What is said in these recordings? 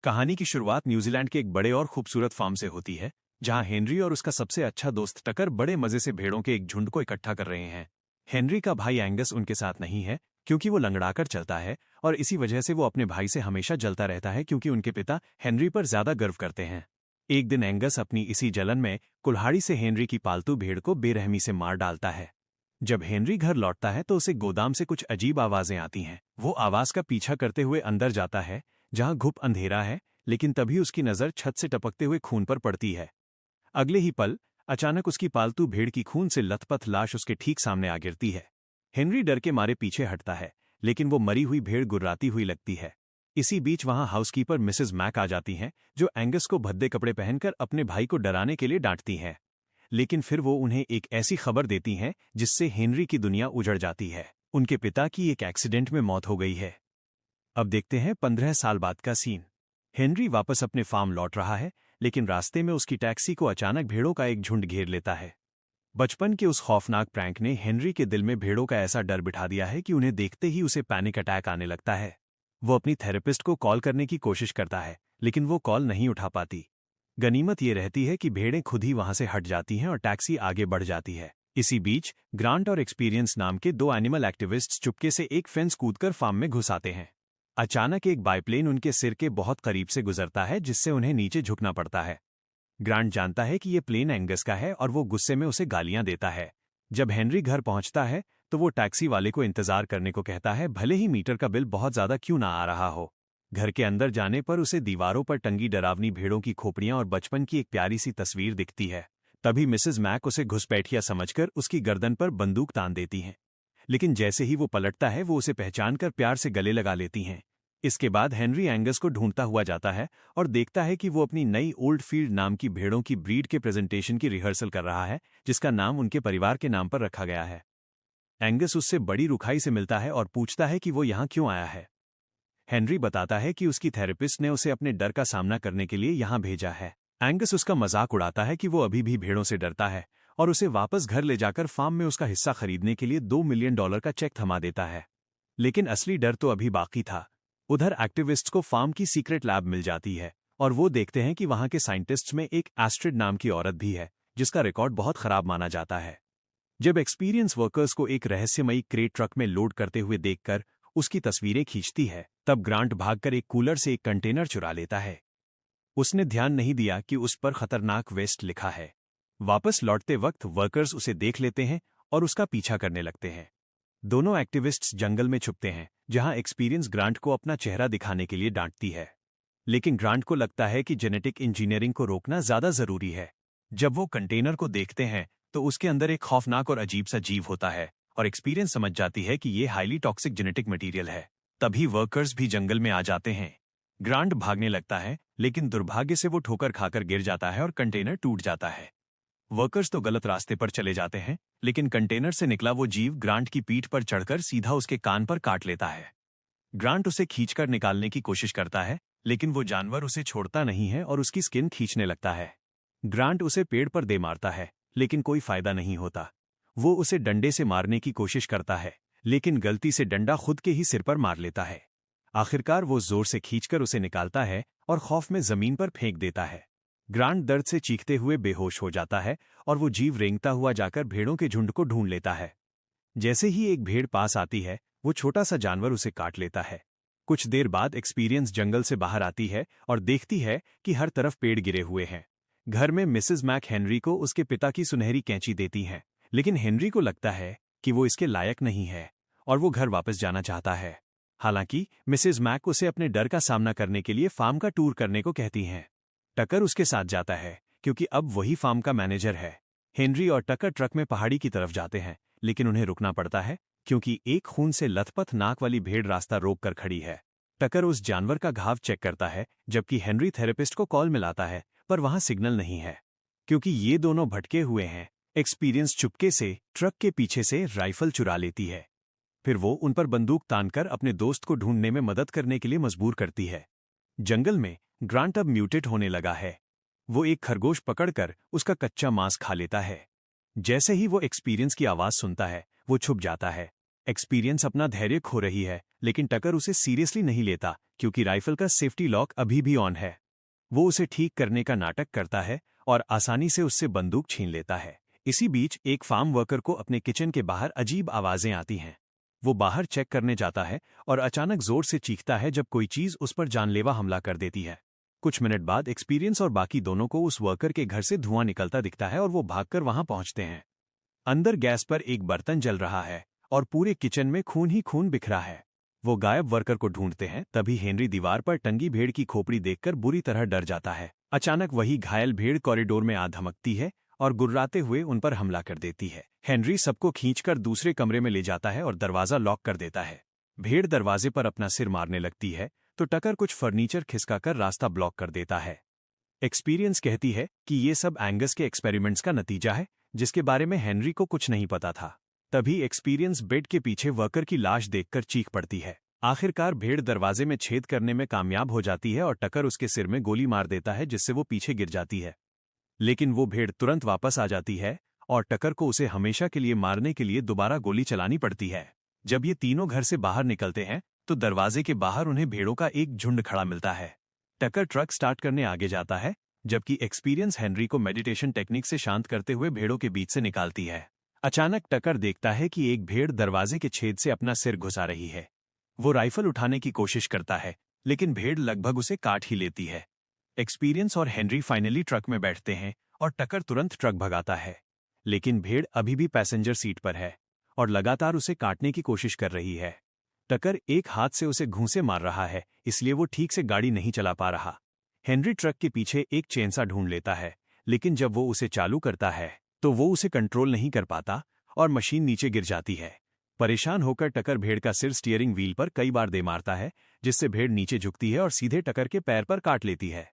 कहानी की शुरुआत न्यूजीलैंड के एक बड़े और खूबसूरत फार्म से होती है, जहां हेनरी और उसका सबसे अच्छा दोस्त टकर बड़े मजे से भेड़ों के एक झुंड को इकट्ठा कर रहे हैं। हेनरी का भाई एंगस उनके साथ नहीं है, क्योंकि वो लंगड़ाकर चलता है और इसी वजह से वो अपने भाई से हमेशा जलता रहता है, क्योंकि उनके पिता हेनरी पर ज्यादा गर्व करते हैं। एक दिन एंगस अपनी इसी जलन में कुल्हाड़ी से हेनरी की पालतू भेड़ को बेरहमी से मार डालता है। जब हेनरी घर लौटता है तो उसे गोदाम से कुछ अजीब आवाजें आती हैं। वो आवाज का पीछा करते हुए अंदर जाता है, जहां घुप अंधेरा है, लेकिन तभी उसकी नजर छत से टपकते हुए खून पर पड़ती है। अगले ही पल अचानक उसकी पालतू भेड़ की खून से लथपथ लाश उसके ठीक सामने आ गिरती है। हेनरी डर के मारे पीछे हटता है, लेकिन वो मरी हुई भेड़ गुर्राती हुई लगती है। इसी बीच वहां हाउसकीपर मिसेस मैक आ जाती हैं, जो एंगस को भद्दे कपड़े पहनकर अपने भाई को डराने के लिए डांटती हैं। लेकिन फिर वो उन्हें एक ऐसी खबर देती हैं जिससे हेनरी की दुनिया उजड़ जाती है। उनके पिता की एक एक्सीडेंट में मौत हो गई है। अब देखते हैं 15 साल बाद का सीन। हेनरी वापस अपने फार्म लौट रहा है, लेकिन रास्ते में उसकी टैक्सी को अचानक भेड़ों का एक झुंड घेर लेता है। बचपन के उस खौफनाक प्रैंक ने हेनरी के दिल में भेड़ों का ऐसा डर बिठा दिया है कि उन्हें देखते ही उसे पैनिक अटैक आने लगता है। वो अपनी थेरेपिस्ट को कॉल करने की कोशिश करता है, लेकिन वो कॉल नहीं उठा पाती। गनीमत ये रहती है कि भेड़ें खुद ही वहां से हट जाती हैं और टैक्सी आगे बढ़ जाती है। इसी बीच ग्रांट और एक्सपीरियंस नाम के दो एनिमल एक्टिविस्ट्स चुपके से एक फेंस कूदकर फार्म में घुस आते हैं। अचानक एक बाइप्लेन उनके सिर के बहुत करीब से गुजरता है, जिससे उन्हें नीचे झुकना पड़ता है। ग्रांट जानता है कि ये प्लेन एंगस का है और वो गुस्से में उसे गालियां देता है। जब हेनरी घर पहुंचता है तो वो टैक्सी वाले को इंतजार करने को कहता है, भले ही मीटर का बिल बहुत ज्यादा क्यों ना आ रहा हो। घर के अंदर जाने पर उसे दीवारों पर टंगी डरावनी भेड़ों की खोपड़ियां और बचपन की एक प्यारी सी तस्वीर दिखती है। तभी मिसेस मैक उसे घुसपैठिया समझकर उसकी गर्दन पर बंदूक तान देती हैं। लेकिन जैसे ही वो पलटता है वो उसे पहचानकर प्यार से गले लगा लेती हैं। इसके बाद हेनरी एंगस को ढूंढता हुआ जाता है और देखता है कि वो अपनी नई ओल्ड फील्ड नाम की भेड़ों की ब्रीड के प्रेजेंटेशन की रिहर्सल कर रहा है, जिसका नाम उनके परिवार के नाम पर रखा गया है। एंगस उससे बड़ी रुखाई से मिलता है और पूछता है कि वो यहाँ क्यों आया है। हेनरी बताता है कि उसकी थेरेपिस्ट ने उसे अपने डर का सामना करने के लिए यहाँ भेजा है। एंगस उसका मजाक उड़ाता है कि वो अभी भी भेड़ों से डरता है और उसे वापस घर ले जाकर फार्म में उसका हिस्सा खरीदने के लिए $2 मिलियन का चेक थमा देता है। लेकिन असली डर तो अभी बाकी था। उधर एक्टिविस्ट्स को फार्म की सीक्रेट लैब मिल जाती है और वो देखते हैं कि वहां के साइंटिस्ट्स में एक एस्ट्रिड नाम की औरत भी है, जिसका रिकॉर्ड बहुत खराब माना जाता है। जब एक्सपीरियंस वर्कर्स को एक रहस्यमयी क्रेट ट्रक में लोड करते हुए देखकर उसकी तस्वीरें खींचती है, तब ग्रांट भागकर एक कूलर से एक कंटेनर चुरा लेता है। उसने ध्यान नहीं दिया कि उस पर खतरनाक वेस्ट लिखा है। वापस लौटते वक्त वर्कर्स उसे देख लेते हैं और उसका पीछा करने लगते हैं। दोनों एक्टिविस्ट्स जंगल में छुपते हैं, जहां एक्सपीरियंस ग्रांट को अपना चेहरा दिखाने के लिए डांटती है। लेकिन ग्रांट को लगता है कि जेनेटिक इंजीनियरिंग को रोकना ज्यादा जरूरी है। जब वो कंटेनर को देखते हैं तो उसके अंदर एक खौफनाक और अजीब सा जीव होता है और एक्सपीरियंस समझ जाती है कि ये हाईली टॉक्सिक जेनेटिक मटेरियल है। तभी वर्कर्स भी जंगल में आ जाते हैं। ग्रांट भागने लगता है, लेकिन दुर्भाग्य से वो ठोकर खाकर गिर जाता है और कंटेनर टूट जाता है। वर्कर्स तो गलत रास्ते पर चले जाते हैं, लेकिन कंटेनर से निकला वो जीव ग्रांट की पीठ पर चढ़कर सीधा उसके कान पर काट लेता है। ग्रांट उसे खींचकर निकालने की कोशिश करता है, लेकिन वो जानवर उसे छोड़ता नहीं है और उसकी स्किन खींचने लगता है। ग्रांट उसे पेड़ पर दे मारता है, लेकिन कोई फायदा नहीं होता। वो उसे डंडे से मारने की कोशिश करता है, लेकिन गलती से डंडा खुद के ही सिर पर मार लेता है। आखिरकार वो जोर से खींचकर उसे निकालता है और खौफ में जमीन पर फेंक देता है। ग्रांट दर्द से चीखते हुए बेहोश हो जाता है और वो जीव रेंगता हुआ जाकर भेड़ों के झुंड को ढूंढ लेता है। जैसे ही एक भेड़ पास आती है, वो छोटा सा जानवर उसे काट लेता है। कुछ देर बाद एक्सपीरियंस जंगल से बाहर आती है और देखती है कि हर तरफ पेड़ गिरे हुए हैं। घर में मिसेस मैक हेनरी को उसके पिता की सुनहरी कैंची देती हैं, लेकिन हेनरी को लगता है कि वो इसके लायक नहीं है और वो घर वापस जाना चाहता है। हालांकि मिसेस मैक उसे अपने डर का सामना करने के लिए फार्म का टूर करने को कहती हैं। टकर उसके साथ जाता है, क्योंकि अब वही फार्म का मैनेजर है। हेनरी और टकर ट्रक में पहाड़ी की तरफ जाते हैं, लेकिन उन्हें रुकना पड़ता है क्योंकि एक खून से लथपथ नाक वाली भेड़ रास्ता रोक कर खड़ी है। टकर उस जानवर का घाव चेक करता है, जबकि हेनरी थेरेपिस्ट को कॉल मिलाता है, पर वहां सिग्नल नहीं है। क्योंकि ये दोनों भटके हुए हैं, एक्सपीरियंस चुपके से ट्रक के पीछे से राइफल चुरा लेती है। फिर वो उन पर बंदूक तानकर अपने दोस्त को ढूंढने में मदद करने के लिए मजबूर करती है। जंगल में ग्रांट अब म्यूटेट होने लगा है। वो एक खरगोश पकड़कर उसका कच्चा मांस खा लेता है। जैसे ही वो एक्सपीरियंस की आवाज सुनता है, वो छुप जाता है। एक्सपीरियंस अपना धैर्य खो रही है, लेकिन टकर उसे सीरियसली नहीं लेता क्योंकि राइफल का सेफ्टी लॉक अभी भी ऑन है। वो उसे ठीक करने का नाटक करता है और आसानी से उससे बंदूक छीन लेता है। इसी बीच एक फार्म वर्कर को अपने किचन के बाहर अजीब आवाजें आती हैं। वो बाहर चेक करने जाता है और अचानक जोर से चीखता है जब कोई चीज उस पर जानलेवा हमला कर देती है। कुछ मिनट बाद एक्सपीरियंस और बाकी दोनों को उस वर्कर के घर से धुआं निकलता दिखता है और वो भागकर वहां पहुंचते हैं। अंदर गैस पर एक बर्तन जल रहा है और पूरे किचन में खून ही खून बिखरा है। वो गायब वर्कर को ढूंढते हैं, तभी हेनरी दीवार पर टंगी भेड़ की खोपड़ी देखकर बुरी तरह डर जाता है। अचानक वही घायल भेड़ कॉरिडोर में आ धमकती है और गुर्राते हुए उन पर हमला कर देती है। हेनरी सबको खींचकर दूसरे कमरे में ले जाता है और दरवाजा लॉक कर देता है। भेड़ दरवाजे पर अपना सिर मारने लगती है तो टकर कुछ फर्नीचर खिसकाकर रास्ता ब्लॉक कर देता है। एक्सपीरियंस कहती है कि ये सब एंगस के एक्सपेरिमेंट्स का नतीजा है, जिसके बारे में हेनरी को कुछ नहीं पता था। तभी एक्सपीरियंस बेड के पीछे वर्कर की लाश देखकर चीख पड़ती है। आखिरकार भेड़ दरवाजे में छेद करने में कामयाब हो जाती है और टकर उसके सिर में गोली मार देता है, जिससे वो पीछे गिर जाती है। लेकिन वो भेड़ तुरंत वापस आ जाती है और टकर को उसे हमेशा के लिए मारने के लिए दोबारा गोली चलानी पड़ती है। जब ये तीनों घर से बाहर निकलते हैं तो दरवाजे के बाहर उन्हें भेड़ों का एक झुंड खड़ा मिलता है। टकर ट्रक स्टार्ट करने आगे जाता है, जबकि एक्सपीरियंस हेनरी को मेडिटेशन टेक्निक से शांत करते हुए भेड़ों के बीच से निकालती है। अचानक टकर देखता है कि एक भेड़ दरवाजे के छेद से अपना सिर घुसा रही है। वो राइफल उठाने की कोशिश करता है, लेकिन भेड़ लगभग उसे काट ही लेती है। एक्सपीरियंस और हेनरी फाइनली ट्रक में बैठते हैं और टकर तुरंत ट्रक भगाता है, लेकिन भेड़ अभी भी पैसेंजर सीट पर है और लगातार उसे काटने की कोशिश कर रही है। टकर एक हाथ से उसे घूंसे मार रहा है, इसलिए वो ठीक से गाड़ी नहीं चला पा रहा। हेनरी ट्रक के पीछे एक चेनसा ढूंढ लेता है, लेकिन जब वो उसे चालू करता है तो वो उसे कंट्रोल नहीं कर पाता और मशीन नीचे गिर जाती है। परेशान होकर टकर भेड़ का सिर स्टीयरिंग व्हील पर कई बार दे मारता है, जिससे भेड़ नीचे झुकती है और सीधे टकर के पैर पर काट लेती है।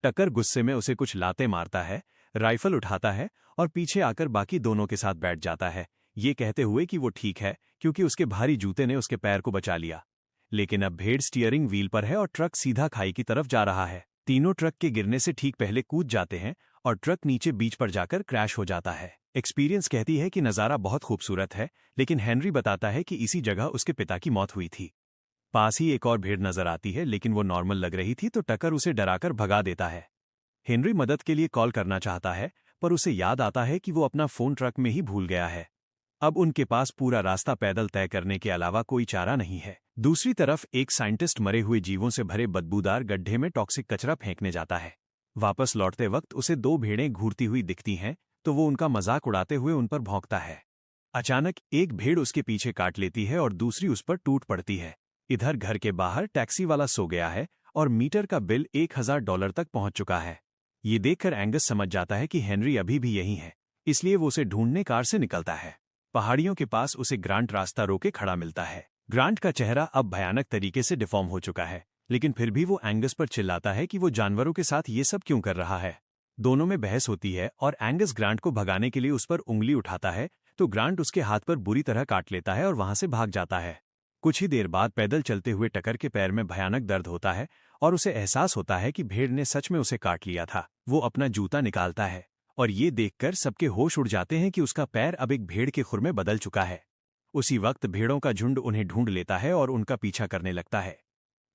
टकर गुस्से में उसे कुछ लाते मारता है, राइफल उठाता है और पीछे आकर बाकी दोनों के साथ बैठ जाता है, ये कहते हुए कि वो ठीक है क्योंकि उसके भारी जूते ने उसके पैर को बचा लिया। लेकिन अब भेड़ स्टीयरिंग व्हील पर है और ट्रक सीधा खाई की तरफ जा रहा है। तीनों ट्रक के गिरने से ठीक पहले कूद जाते हैं और ट्रक नीचे बीच पर जाकर क्रैश हो जाता है। एक्सपीरियंस कहती है कि नज़ारा बहुत खूबसूरत है, लेकिन हेनरी बताता है कि इसी जगह उसके पिता की मौत हुई थी। पास ही एक और भेड़ नजर आती है, लेकिन वो नॉर्मल लग रही थी तो टकर उसे डराकर भगा देता है। हेनरी मदद के लिए कॉल करना चाहता है, पर उसे याद आता है कि वो अपना फोन ट्रक में ही भूल गया है। अब उनके पास पूरा रास्ता पैदल तय करने के अलावा कोई चारा नहीं है। दूसरी तरफ एक साइंटिस्ट मरे हुए जीवों से भरे बदबूदार गड्ढे में टॉक्सिक कचरा फेंकने जाता है। वापस लौटते वक्त उसे दो भेड़ें घूरती हुई दिखती हैं, तो वो उनका मजाक उड़ाते हुए उन पर भौंकता है। अचानक एक भेड़ उसके पीछे काट लेती है और दूसरी उस पर टूट पड़ती है। इधर घर के बाहर टैक्सी वाला सो गया है और मीटर का बिल $1000 तक पहुंच चुका है। ये देखकर एंगस समझ जाता है कि हेनरी अभी भी यहीं है, इसलिए वो उसे ढूंढने कार से निकलता है। पहाड़ियों के पास उसे ग्रांट रास्ता रोके खड़ा मिलता है। ग्रांट का चेहरा अब भयानक तरीके से डिफॉर्म हो चुका है, लेकिन फिर भी वो एंगस पर चिल्लाता है कि वो जानवरों के साथ ये सब क्यों कर रहा है। दोनों में बहस होती है और एंगस ग्रांट को भगाने के लिए उस पर उंगली उठाता है, तो ग्रांट उसके हाथ पर बुरी तरह काट लेता है और वहां से भाग जाता है। कुछ ही देर बाद पैदल चलते हुए टकर के पैर में भयानक दर्द होता है और उसे एहसास होता है कि भेड़ ने सच में उसे काट लिया था। वो अपना जूता निकालता है और ये देखकर सबके होश उड़ जाते हैं कि उसका पैर अब एक भेड़ के खुर में बदल चुका है। उसी वक्त भेड़ों का झुंड उन्हें ढूंढ लेता है और उनका पीछा करने लगता है।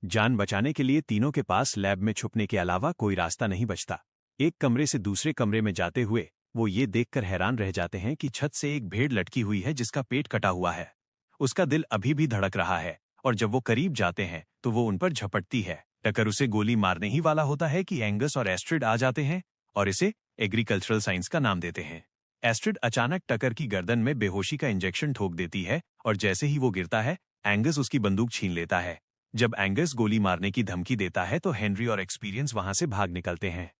जान बचाने के लिए तीनों के पास लैब में छुपने के अलावा कोई रास्ता नहीं बचता। एक कमरे से दूसरे कमरे में जाते हुए वो ये देखकर हैरान रह जाते हैं कि छत से एक भेड़ लटकी हुई है जिसका पेट कटा हुआ है। उसका दिल अभी भी धड़क रहा है और जब वो करीब जाते हैं तो वो उन पर झपटती है। टकर उसे गोली मारने ही वाला होता है कि एंगस और एस्ट्रिड आ जाते हैं और इसे एग्रीकल्चरल साइंस का नाम देते हैं। एस्ट्रिड अचानक टकर की गर्दन में बेहोशी का इंजेक्शन ठोक देती है और जैसे ही वो गिरता है एंगस उसकी बंदूक छीन लेता है। जब एंगस गोली मारने की धमकी देता है तो हेनरी और एक्सपीरियंस वहां से भाग निकलते हैं।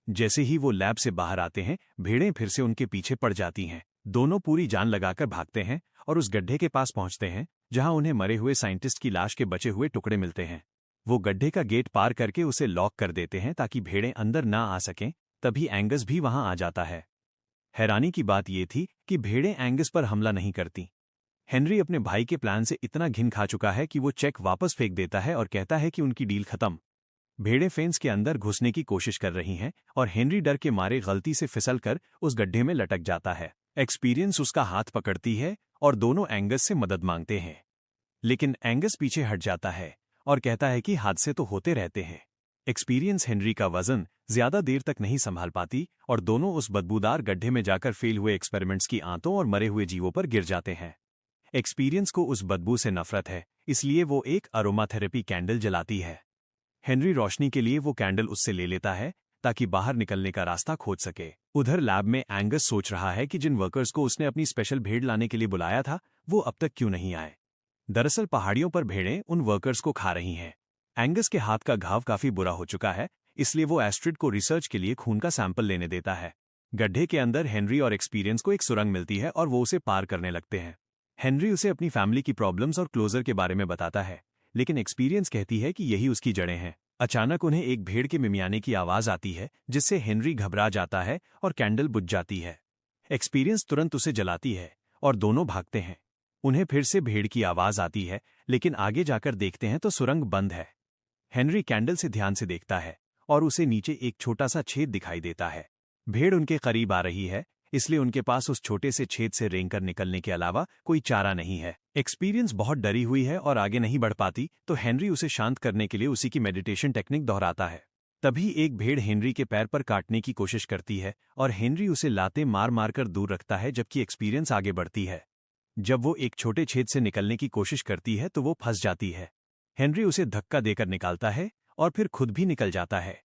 जैसे ही वो लैब से बाहर आते हैं भेड़ें फिर से उनके पीछे पड़ जाती हैं। दोनों पूरी जान लगाकर भागते हैं और उस गड्ढे के पास पहुंचते हैं जहां उन्हें मरे हुए साइंटिस्ट की लाश के बचे हुए टुकड़े मिलते हैं। वो गड्ढे का गेट पार करके उसे लॉक कर देते हैं ताकि भेड़ें अंदर ना आ सकें। तभी एंगस भी वहां आ जाता है। हैरानी की बात यह थी कि भेड़ें एंगस पर हमला नहीं करती। हेनरी अपने भाई के प्लान से इतना घिन खा चुका है कि वो चेक वापस फेंक देता है और कहता है कि उनकी डील खत्म। भेड़ें फेंस के अंदर घुसने की कोशिश कर रही हैं और हेनरी डर के मारे गलती से फिसलकर उस गड्ढे में लटक जाता है। एक्सपीरियंस उसका हाथ पकड़ती है और दोनों एंगस से मदद मांगते हैं। लेकिन एंगस पीछे हट जाता है और कहता है कि हादसे तो होते रहते हैं। एक्सपीरियंस हेनरी का वजन ज्यादा देर तक नहीं संभाल पाती और दोनों उस बदबूदार गड्ढे में जाकर फेल हुए एक्सपेरिमेंट्स की आंतों और मरे हुए जीवों पर गिर जाते हैं। एक्सपीरियंस को उस बदबू से नफरत है, इसलिए वो एक अरोमाथेरेपी कैंडल जलाती है। हेनरी रोशनी के लिए वो कैंडल उससे ले लेता है ताकि बाहर निकलने का रास्ता खोज सके। उधर लैब में एंगस सोच रहा है कि जिन वर्कर्स को उसने अपनी स्पेशल भेड़ लाने के लिए बुलाया था वो अब तक क्यों नहीं आए। दरअसल पहाड़ियों पर भेड़ें उन वर्कर्स को खा रही हैं। एंगस के हाथ का घाव काफी बुरा हो चुका है, इसलिए वो एस्ट्रिड को रिसर्च के लिए खून का सैंपल लेने देता है। गड्ढे के अंदर हेनरी और एक्सपीरियंस को एक सुरंग मिलती है और वो उसे पार करने लगते हैं। हेनरी उसे अपनी फैमिली की प्रॉब्लम्स और क्लोजर के बारे में बताता है, लेकिन एक्सपीरियंस कहती है कि यही उसकी जड़ें हैं। अचानक उन्हें एक भेड़ के मिमियाने की आवाज आती है, जिससे हेनरी घबरा जाता है और कैंडल बुझ जाती है। एक्सपीरियंस तुरंत उसे जलाती है और दोनों भागते हैं। उन्हें फिर से भेड़ की आवाज आती है, लेकिन आगे जाकर देखते हैं तो सुरंग बंद है। हेनरी कैंडल से ध्यान से देखता है और उसे नीचे एक छोटा सा छेद दिखाई देता है। भेड़ उनके करीब आ रही है, इसलिए उनके पास उस छोटे से छेद से रेंगकर निकलने के अलावा कोई चारा नहीं है। एक्सपीरियंस बहुत डरी हुई है और आगे नहीं बढ़ पाती, तो हेनरी उसे शांत करने के लिए उसी की मेडिटेशन टेक्निक दोहराता है। तभी एक भेड़ हेनरी के पैर पर काटने की कोशिश करती है और हेनरी उसे लाते मार मार कर दूर रखता है, जबकि एक्सपीरियंस आगे बढ़ती है। जब वो एक छोटे छेद से निकलने की कोशिश करती है तो वो फंस जाती है। हेनरी उसे धक्का देकर निकालता है और फिर खुद भी निकल जाता है।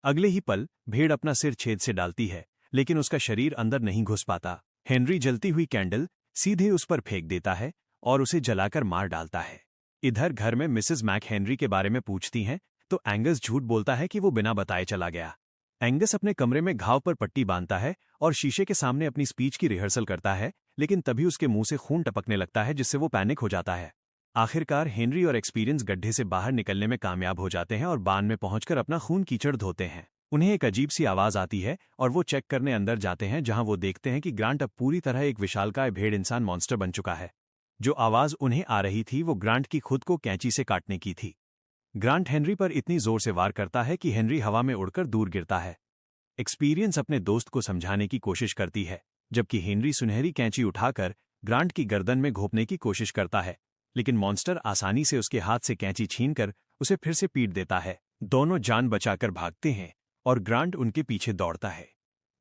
अगले ही पल भेड़ अपना सिर छेद से डालती है, लेकिन उसका शरीर अंदर नहीं घुस पाता। हेनरी जलती हुई कैंडल सीधे उस पर फेंक देता है और उसे जलाकर मार डालता है। इधर घर में मिसेस मैक हेनरी के बारे में पूछती हैं, तो एंगस झूठ बोलता है कि वो बिना बताए चला गया। एंगस अपने कमरे में घाव पर पट्टी बांधता है और शीशे के सामने अपनी स्पीच की रिहर्सल करता है, लेकिन तभी उसके मुंह से खून टपकने लगता है, जिससे वो पैनिक हो जाता है। आखिरकार हेनरी और एक्सपीरियंस गड्ढे से बाहर निकलने में कामयाब हो जाते हैं और बांध में पहुंचकर अपना खून कीचड़ धोते हैं। उन्हें एक अजीब सी आवाज आती है और वो चेक करने अंदर जाते हैं, जहां वो देखते हैं कि ग्रांट अब पूरी तरह एक विशालकाय भेड़ इंसान मॉन्स्टर बन चुका है। जो आवाज उन्हें आ रही थी वो ग्रांट की खुद को कैंची से काटने की थी। ग्रांट हेनरी पर इतनी जोर से वार करता है कि हेनरी हवा में उड़कर दूर गिरता है। एक्सपीरियंस अपने दोस्त को समझाने की कोशिश करती है, जबकि हेनरी सुनहरी कैंची उठाकर ग्रांट की गर्दन में घोंपने की कोशिश करता है, लेकिन मॉन्स्टर आसानी से उसके हाथ से कैंची छीनकर उसे फिर से पीट देता है। दोनों जान बचाकर भागते हैं और ग्रांट उनके पीछे दौड़ता है।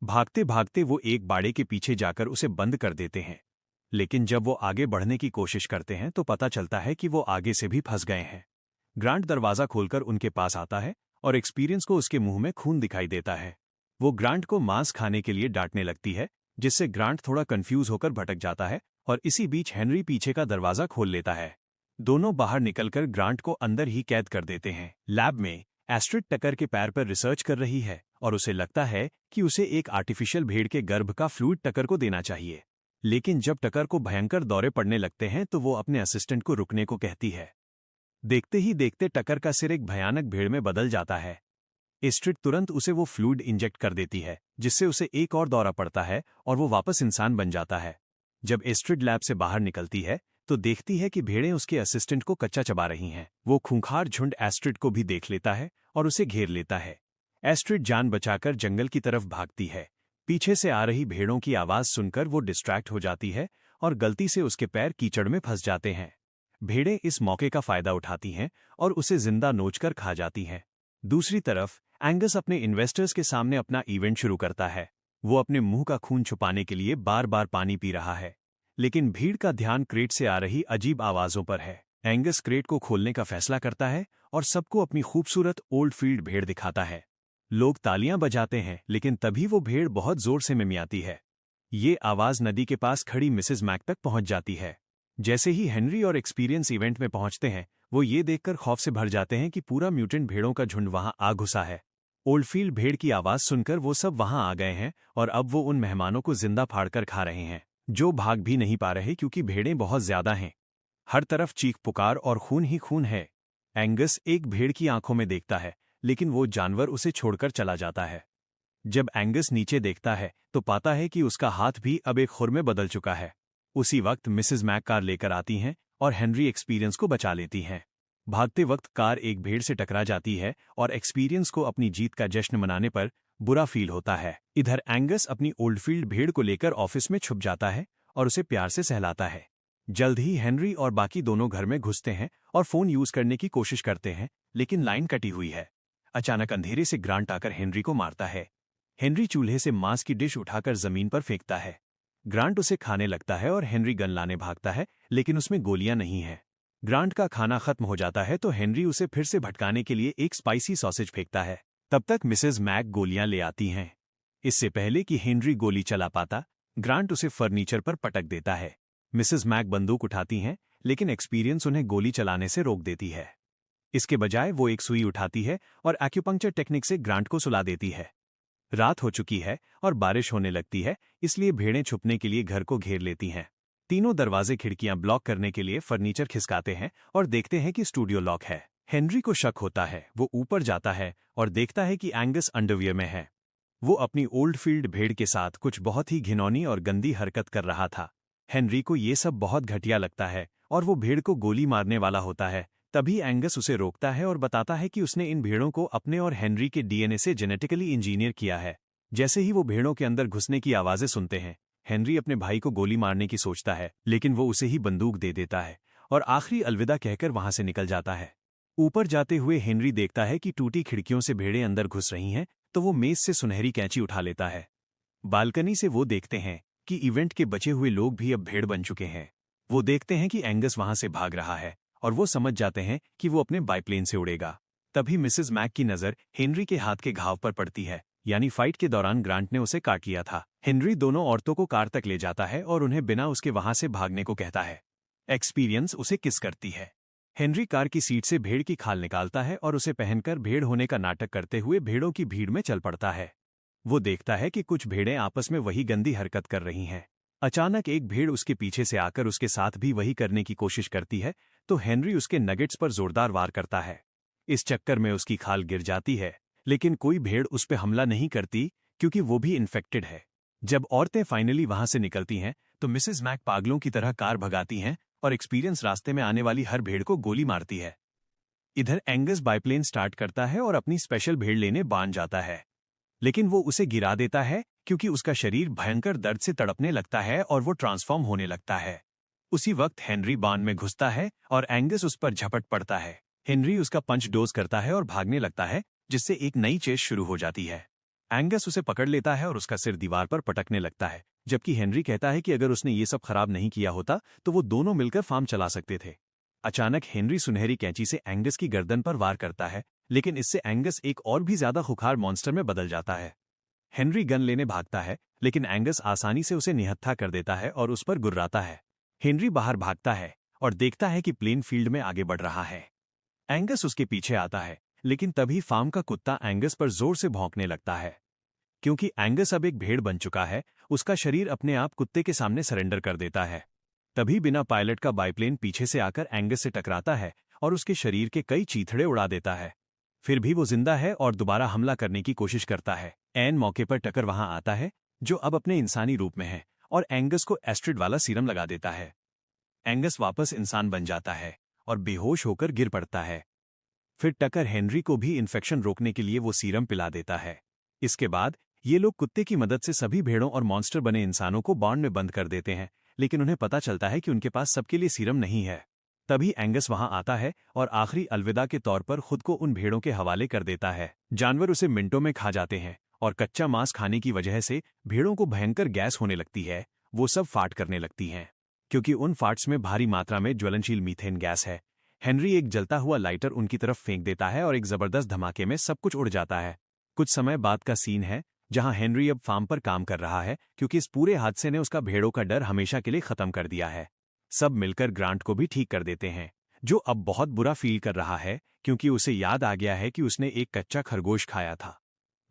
भागते भागते वो एक बाड़े के पीछे जाकर उसे बंद कर देते हैं, लेकिन जब वो आगे बढ़ने की कोशिश करते हैं तो पता चलता है कि वो आगे से भी फंस गए हैं। ग्रांट दरवाजा खोलकर उनके पास आता है और एक्सपीरियंस को उसके मुंह में खून दिखाई देता है। वो ग्रांट को मांस खाने के लिए डांटने लगती है, जिससे ग्रांट थोड़ा कंफ्यूज होकर भटक जाता है और इसी बीच हेनरी पीछे का दरवाजा खोल लेता है। दोनों बाहर निकलकर ग्रांट को अंदर ही कैद कर देते हैं। लैब में एस्ट्रिड टकर के पैर पर रिसर्च कर रही है और उसे लगता है कि उसे एक आर्टिफिशियल भेड़ के गर्भ का फ्लूइड टकर को देना चाहिए। लेकिन जब टकर को भयंकर दौरे पड़ने लगते हैं तो वो अपने असिस्टेंट को रुकने को कहती है। देखते ही देखते टकर का सिर एक भयानक भेड़ में बदल जाता है। एस्ट्रिड तुरंत उसे वो फ्लूइड इंजेक्ट कर देती है, जिससे उसे एक और दौरा पड़ता है और वो वापस इंसान बन जाता है। जब एस्ट्रिड लैब से बाहर निकलती है तो देखती है कि भेड़ें उसके असिस्टेंट को कच्चा चबा रही हैं। वो खूंखार झुंड एस्ट्रिड को भी देख लेता है और उसे घेर लेता है। एस्ट्रिड जान बचाकर जंगल की तरफ भागती है। पीछे से आ रही भेड़ों की आवाज सुनकर वो डिस्ट्रैक्ट हो जाती है और गलती से उसके पैर कीचड़ में फंस जाते हैं। भेड़ें इस मौके का फायदा उठाती हैं और उसे जिंदा नोचकर खा जाती हैं। दूसरी तरफ एंगस अपने इन्वेस्टर्स के सामने अपना इवेंट शुरू करता है। वो अपने मुंह का खून छुपाने के लिए बार बार पानी पी रहा है, लेकिन भीड़ का ध्यान क्रेट से आ रही अजीब आवाजों पर है। एंगस क्रेट को खोलने का फैसला करता है और सबको अपनी खूबसूरत ओल्ड फील्ड भेड़ दिखाता है। लोग तालियां बजाते हैं, लेकिन तभी वो भेड़ बहुत जोर से मिमियाती है। ये आवाज नदी के पास खड़ी मिसेस मैक तक पहुंच जाती है। जैसे ही हेनरी और एक्सपीरियंस इवेंट में पहुंचते हैं, वो ये देखकर खौफ से भर जाते हैं कि पूरा म्यूटेंट भेड़ों का झुंड वहां आ घुसा है। ओल्डफील्ड भेड़ की आवाज सुनकर वो सब वहां आ गए हैं और अब वो उन मेहमानों को जिंदा फाड़कर खा रहे हैं, जो भाग भी नहीं पा रहे क्योंकि भेड़ें बहुत ज्यादा हैं। हर तरफ चीख पुकार और खून ही खून है। एंगस एक भेड़ की आंखों में देखता है, लेकिन वो जानवर उसे छोड़कर चला जाता है। जब एंगस नीचे देखता है तो पाता है कि उसका हाथ भी अब एक खुर में बदल चुका है। उसी वक्त मिसेस मैक कार लेकर आती हैं और हेनरी एक्सपीरियंस को बचा लेती हैं। भागते वक्त कार एक भेड़ से टकरा जाती है और एक्सपीरियंस को अपनी जीत का जश्न मनाने पर बुरा फील होता है। इधर एंगस अपनी ओल्डफील्ड भेड़ को लेकर ऑफिस में छुप जाता है और उसे प्यार से सहलाता है। जल्द ही हेनरी और बाकी दोनों घर में घुसते हैं और फोन यूज करने की कोशिश करते हैं, लेकिन लाइन कटी हुई है। अचानक अंधेरे से ग्रांट आकर हेनरी को मारता है। हेनरी चूल्हे से मांस की डिश उठाकर जमीन पर फेंकता है। ग्रांट उसे खाने लगता है और हेनरी गन लाने भागता है, लेकिन उसमें गोलियां नहीं हैं। ग्रांट का खाना खत्म हो जाता है तो हेनरी उसे फिर से भटकाने के लिए एक स्पाइसी सॉसेज फेंकता है। तब तक मिसेज मैक गोलियां ले आती हैं। इससे पहले कि हेनरी गोली चला पाता, ग्रांट उसे फर्नीचर पर पटक देता है। मिसेज मैक बंदूक उठाती हैं, लेकिन एक्सपीरियंस उन्हें गोली चलाने से रोक देती है। इसके बजाय वो एक सुई उठाती है और एक्यूपंक्चर टेक्निक से ग्रांट को सुला देती है। रात हो चुकी है और बारिश होने लगती है, इसलिए भेड़ें छुपने के लिए घर को घेर लेती हैं। तीनों दरवाजे खिड़कियां ब्लॉक करने के लिए फर्नीचर खिसकाते हैं और देखते हैं कि स्टूडियो लॉक है। हेनरी को शक होता है, वो ऊपर जाता है और देखता है कि एंगस अंडरवियर में है। वो अपनी ओल्ड फील्ड भेड़ के साथ कुछ बहुत ही घिनौनी और गंदी हरकत कर रहा था। हेनरी को ये सब बहुत घटिया लगता है और वो भेड़ को गोली मारने वाला होता है। तभी एंगस उसे रोकता है और बताता है कि उसने इन भेड़ों को अपने और हेनरी के डीएनए से जेनेटिकली इंजीनियर किया है। जैसे ही वो भेड़ों के अंदर घुसने की आवाजें सुनते हैं, हेनरी अपने भाई को गोली मारने की सोचता है, लेकिन वो उसे ही बंदूक दे देता है और आखिरी अलविदा कहकर वहां से निकल जाता है। ऊपर जाते हुए हेनरी देखता है कि टूटी खिड़कियों से भेड़ें अंदर घुस रही हैं, तो वो मेज से सुनहरी कैंची उठा लेता है। बालकनी से वो देखते हैं कि इवेंट के बचे हुए लोग भी अब भेड़ बन चुके हैं। वो देखते हैं कि एंगस वहां से भाग रहा है और वो समझ जाते हैं कि वो अपने बाइप्लेन से उड़ेगा। तभी मिसेज मैक की नजर हेनरी के हाथ के घाव पर पड़ती है, यानी फाइट के दौरान ग्रांट ने उसे काट लिया था। हेनरी दोनों औरतों को कार तक ले जाता है और उन्हें बिना उसके वहां से भागने को कहता है। एक्सपीरियंस उसे किस करती है। हेनरी कार की सीट से भेड़ की खाल निकालता है और उसे पहनकर भेड़ होने का नाटक करते हुए भेड़ों की भीड़ में चल पड़ता है। वो देखता है कि कुछ भेड़ें आपस में वही गंदी हरकत कर रही हैं। अचानक एक भेड़ उसके पीछे से आकर उसके साथ भी वही करने की कोशिश करती है, तो हेनरी उसके नगेट्स पर जोरदार वार करता है। इस चक्कर में उसकी खाल गिर जाती है, लेकिन कोई भेड़ उस पर हमला नहीं करती क्योंकि वो भी इन्फेक्टेड है। जब औरतें फाइनली वहां से निकलती हैं, तो मिसेज मैक पागलों की तरह कार भगाती हैं और एक्सपीरियंस रास्ते में आने वाली हर भेड़ को गोली मारती है। इधर एंगस बाइप्लेन स्टार्ट करता है और अपनी स्पेशल भेड़ लेने बांध जाता है, लेकिन वो उसे गिरा देता है क्योंकि उसका शरीर भयंकर दर्द से तड़पने लगता है और वो ट्रांसफॉर्म होने लगता है। उसी वक्त हेनरी बांध में घुसता है और एंगस उस पर झपट पड़ता है। हेनरी उसका पंच डोज करता है और भागने लगता है, जिससे एक नई चेस शुरू हो जाती है। एंगस उसे पकड़ लेता है और उसका सिर दीवार पर पटकने लगता है, जबकि हेनरी कहता है कि अगर उसने ये सब खराब नहीं किया होता तो वो दोनों मिलकर फार्म चला सकते थे। अचानक हेनरी सुनहरी कैंची से एंगस की गर्दन पर वार करता है, लेकिन इससे एंगस एक और भी ज्यादा खुखार मॉन्स्टर में बदल जाता है। हेनरी गन लेने भागता है, लेकिन एंगस आसानी से उसे निहत्था कर देता है और उस पर गुर्राता है। हेनरी बाहर भागता है और देखता है कि प्लेन फील्ड में आगे बढ़ रहा है। एंगस उसके पीछे आता है, लेकिन तभी फार्म का कुत्ता एंगस पर जोर से भौंकने लगता है। क्योंकि एंगस अब एक भेड़ बन चुका है, उसका शरीर अपने आप कुत्ते के सामने सरेंडर कर देता है। तभी बिना पायलट का बाइप्लेन पीछे से आकर एंगस से टकराता है और उसके शरीर के कई चीथड़े उड़ा देता है। फिर भी वो जिंदा है और दोबारा हमला करने की कोशिश करता है। ऐन मौके पर टकर वहां आता है, जो अब अपने इंसानी रूप में है, और एंगस को एस्ट्रिड वाला सीरम लगा देता है। एंगस वापस इंसान बन जाता है और बेहोश होकर गिर पड़ता है। फिर टकर हेनरी को भी इन्फेक्शन रोकने के लिए वो सीरम पिला देता है। इसके बाद ये लोग कुत्ते की मदद से सभी भेड़ों और मॉन्स्टर बने इंसानों को बॉन्ड में बंद कर देते हैं, लेकिन उन्हें पता चलता है कि उनके पास सबके लिए सीरम नहीं है। तभी एंगस वहां आता है और आखिरी अलविदा के तौर पर खुद को उन भेड़ों के हवाले कर देता है। जानवर उसे मिनटों में खा जाते हैं और कच्चा मांस खाने की वजह से भेड़ों को भयंकर गैस होने लगती है। वो सब फाट करने लगती हैं, क्योंकि उन फाट्स में भारी मात्रा में ज्वलनशील मीथेन गैस है। हेनरी एक जलता हुआ लाइटर उनकी तरफ फेंक देता है और एक जबरदस्त धमाके में सब कुछ उड़ जाता है। कुछ समय बाद का सीन है, जहां हेनरी अब फार्म पर काम कर रहा है, क्योंकि इस पूरे हादसे ने उसका भेड़ों का डर हमेशा के लिए खत्म कर दिया है। सब मिलकर ग्रांट को भी ठीक कर देते हैं, जो अब बहुत बुरा फील कर रहा है क्योंकि उसे याद आ गया है कि उसने एक कच्चा खरगोश खाया था।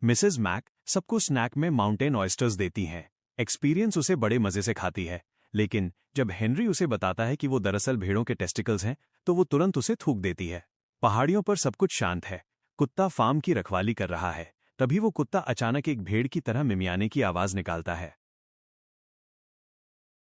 मिसेज मैक सबको स्नैक में माउंटेन ऑयस्टर्स देती हैं। एक्सपीरियंस उसे बड़े मजे से खाती है, लेकिन जब हेनरी उसे बताता है कि वो दरअसल भेड़ों के टेस्टिकल्स हैं, तो वो तुरंत उसे थूक देती है। पहाड़ियों पर सब कुछ शांत है। कुत्ता फार्म की रखवाली कर रहा है। तभी वो कुत्ता अचानक एक भेड़ की तरह मिमियाने की आवाज निकालता है।